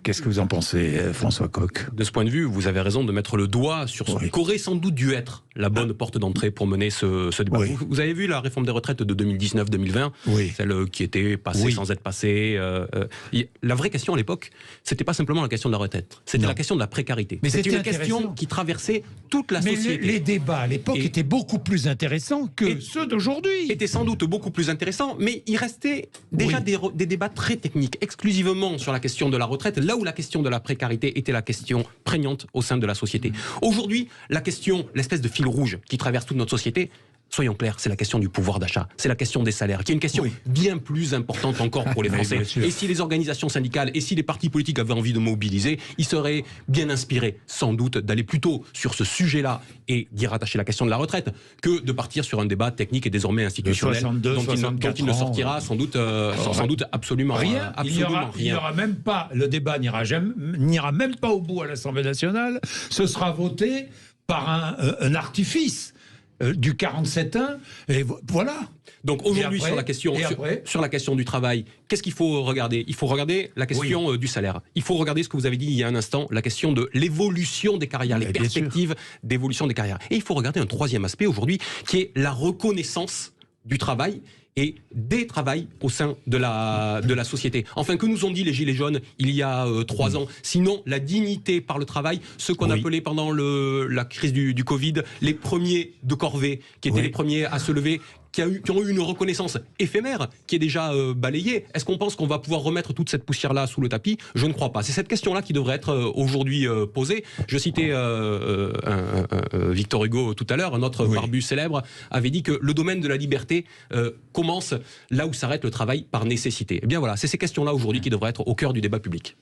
Qu'est-ce que vous en pensez, François Coq? De ce point de vue, vous avez raison de mettre le doigt sur ce qu'aurait sans doute dû être la bonne porte d'entrée pour mener ce débat. Oui. Vous avez vu la réforme des retraites de 2019-2020, celle qui était passée sans être passée. La vraie question à l'époque, c'était pas simplement la question de la retraite, c'était la question de la précarité. Mais c'était une question qui traversait toute la société. Les débats à l'époque étaient beaucoup plus intéressants que ceux d'aujourd'hui. Étaient sans doute beaucoup plus intéressants, mais il restait déjà des débats très techniques, exclusivement sur la question de la retraite, là où la question de la précarité était la question prégnante au sein de la société. Aujourd'hui, la question, l'espèce de fil rouge qui traverse toute notre société, soyons clairs, c'est la question du pouvoir d'achat, c'est la question des salaires, qui est une question bien plus importante encore pour les Français. Et si les organisations syndicales et si les partis politiques avaient envie de mobiliser, ils seraient bien inspirés, sans doute, d'aller plutôt sur ce sujet-là et d'y rattacher la question de la retraite, que de partir sur un débat technique et désormais institutionnel, dont il ne sortira sans doute absolument rien. Il n'y aura même pas, le débat n'ira même pas au bout à l'Assemblée nationale, ce sera voté par un artifice du 47.1, et voilà. Donc aujourd'hui, sur la question du travail, qu'est-ce qu'il faut regarder? Il faut regarder la question du salaire. Il faut regarder ce que vous avez dit il y a un instant, la question de l'évolution des carrières, les perspectives d'évolution des carrières. Et il faut regarder un troisième aspect aujourd'hui, qui est la reconnaissance du travail et des travails au sein de la société. Enfin, que nous ont dit les Gilets jaunes il y a 3 ans? Sinon, la dignité par le travail, ce qu'on appelait pendant la crise du Covid, les premiers de corvée, qui étaient les premiers à se lever, qui ont eu une reconnaissance éphémère, qui est déjà balayée. Est-ce qu'on pense qu'on va pouvoir remettre toute cette poussière-là sous le tapis? Je ne crois pas. C'est cette question-là qui devrait être aujourd'hui posée. Je citais Victor Hugo tout à l'heure, un autre barbu célèbre avait dit que le domaine de la liberté commence là où s'arrête le travail par nécessité. Eh bien voilà, c'est ces questions-là aujourd'hui qui devraient être au cœur du débat public.